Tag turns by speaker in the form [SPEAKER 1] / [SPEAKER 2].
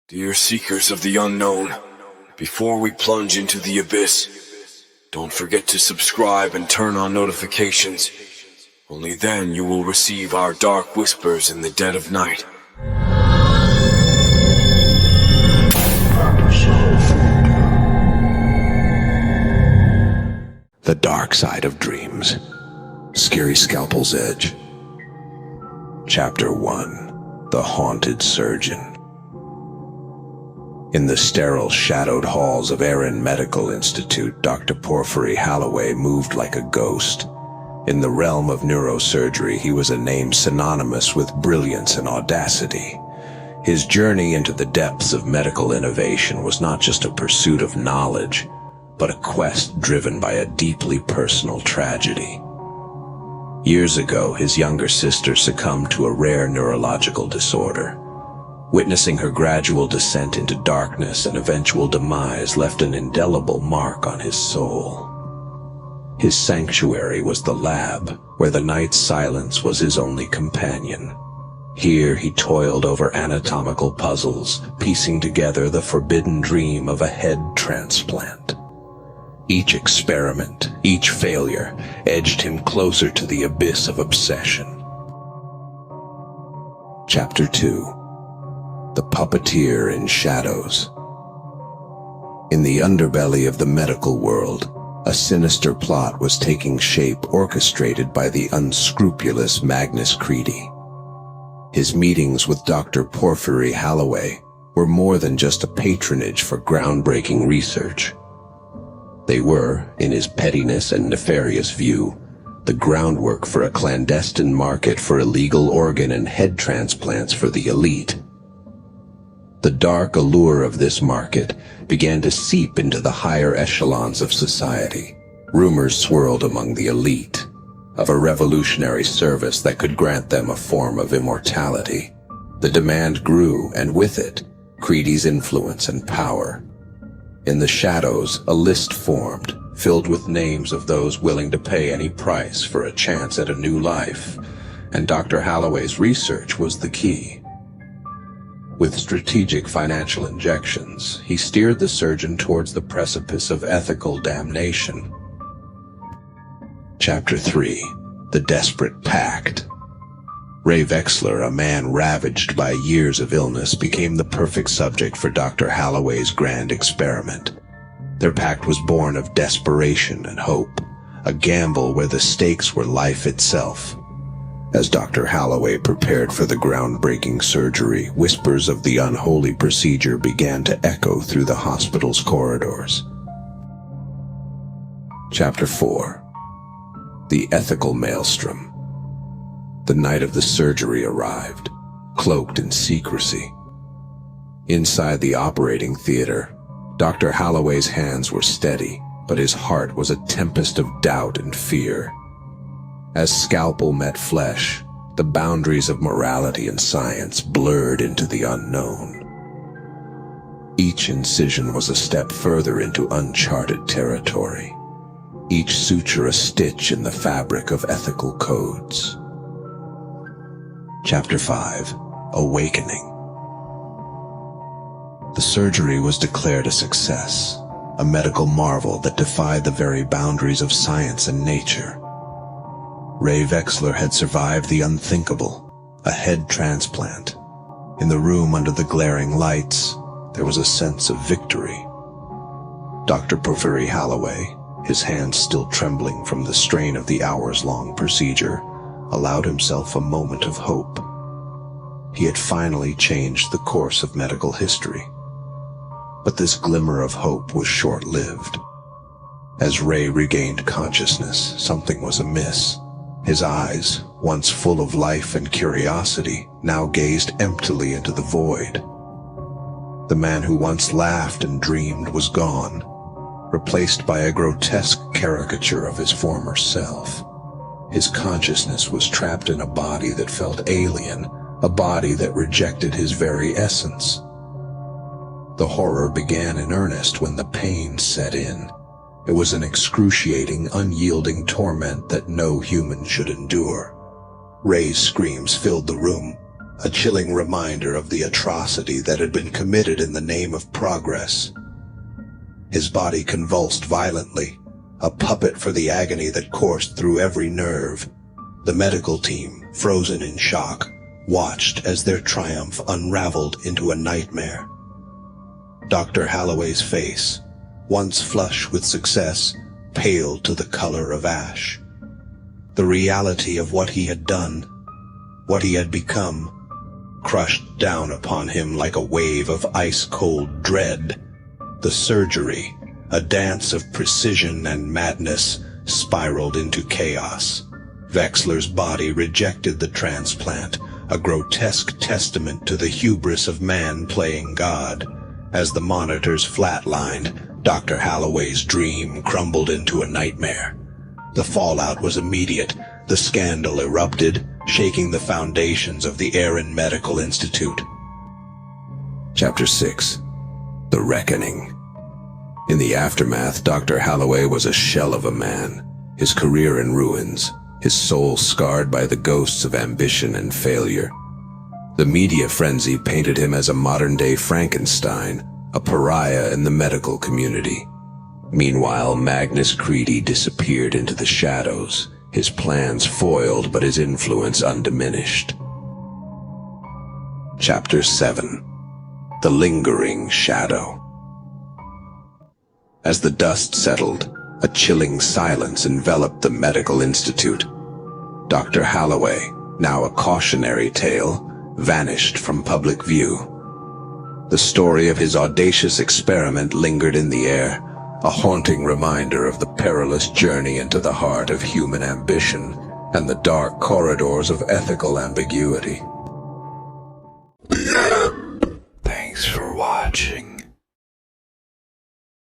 [SPEAKER 1] Dear seekers of the unknown, before we plunge into the abyss, don't forget to subscribe and turn on notifications. Only then you will receive our dark whispers in the dead of night.
[SPEAKER 2] The Dark Side of Dreams. Scary Scalpel's Edge. Chapter 1. The Haunted Surgeon. In the sterile, shadowed halls of Erin Medical Institute, Dr. Porfiry Halloway moved like a ghost. In the realm of neurosurgery, he was a name synonymous with brilliance and audacity. His journey into the depths of medical innovation was not just a pursuit of knowledge, but a quest driven by a deeply personal tragedy. Years ago, his younger sister succumbed to a rare neurological disorder. Witnessing her gradual descent into darkness and eventual demise left an indelible mark on his soul. His sanctuary was the lab, where the night's silence was his only companion. Here he toiled over anatomical puzzles, piecing together the forbidden dream of a head transplant. Each experiment, each failure, edged him closer to the abyss of obsession. Chapter 2. The Puppeteer in Shadows. In the underbelly of the medical world, a sinister plot was taking shape, orchestrated by the unscrupulous Magnus Creedy. His meetings with Dr. Porfiry Halloway were more than just a patronage for groundbreaking research. They were, in his pettiness and nefarious view, the groundwork for a clandestine market for illegal organ and head transplants for the elite. The dark allure of this market began to seep into the higher echelons of society. Rumors swirled among the elite of a revolutionary service that could grant them a form of immortality. The demand grew, and with it, Creedy's influence and power. In the shadows, a list formed, filled with names of those willing to pay any price for a chance at a new life, and Dr. Halloway's research was the key. With strategic financial injections, he steered the surgeon towards the precipice of ethical damnation. Chapter 3. The Desperate Pact. Ray Wexler, a man ravaged by years of illness, became the perfect subject for Dr. Halloway's grand experiment. Their pact was born of desperation and hope, a gamble where the stakes were life itself. As Dr. Halloway prepared for the groundbreaking surgery, whispers of the unholy procedure began to echo through the hospital's corridors. Chapter 4. The Ethical Maelstrom. The night of the surgery arrived, cloaked in secrecy. Inside the operating theater, Dr. Halloway's hands were steady, but his heart was a tempest of doubt and fear. As Scalpel met flesh, the boundaries of morality and science blurred into the unknown. Each incision was a step further into uncharted territory, each suture a stitch in the fabric of ethical codes. Chapter 5. Awakening. The surgery was declared a success, a medical marvel that defied the very boundaries of science and nature. Ray Wexler had survived the unthinkable, a head transplant. In the room under the glaring lights, there was a sense of victory. Dr. Porfiry Halloway, his hands still trembling from the strain of the hours-long procedure, allowed himself a moment of hope. He had finally changed the course of medical history. But this glimmer of hope was short-lived. As Ray regained consciousness, something was amiss. His eyes, once full of life and curiosity, now gazed emptily into the void. The man who once laughed and dreamed was gone, replaced by a grotesque caricature of his former self. His consciousness was trapped in a body that felt alien, a body that rejected his very essence. The horror began in earnest when the pain set in. It was an excruciating, unyielding torment that no human should endure. Ray's screams filled the room, a chilling reminder of the atrocity that had been committed in the name of progress. His body convulsed violently, a puppet for the agony that coursed through every nerve. The medical team, frozen in shock, watched as their triumph unraveled into a nightmare. Dr. Halloway's face, once flush with success, paled to the color of ash. The reality of what he had done, what he had become, crushed down upon him like a wave of ice-cold dread. The surgery, a dance of precision and madness, spiraled into chaos. Wexler's body rejected the transplant, a grotesque testament to the hubris of man playing God. As the monitors flatlined, Dr. Halloway's dream crumbled into a nightmare. The fallout was immediate. The scandal erupted, shaking the foundations of the Aaron Medical Institute. Chapter 6. The Reckoning. In the aftermath, Dr. Halloway was a shell of a man, his career in ruins, his soul scarred by the ghosts of ambition and failure. The media frenzy painted him as a modern-day Frankenstein, a pariah in the medical community. Meanwhile, Magnus Creedy disappeared into the shadows, his plans foiled but his influence undiminished. Chapter 7. The Lingering Shadow. As the dust settled, a chilling silence enveloped the medical institute. Dr. Halloway, now a cautionary tale, vanished from public view. The story of his audacious experiment lingered in the air, a haunting reminder of the perilous journey into the heart of human ambition and the dark corridors of ethical ambiguity.
[SPEAKER 1] Thanks for watching.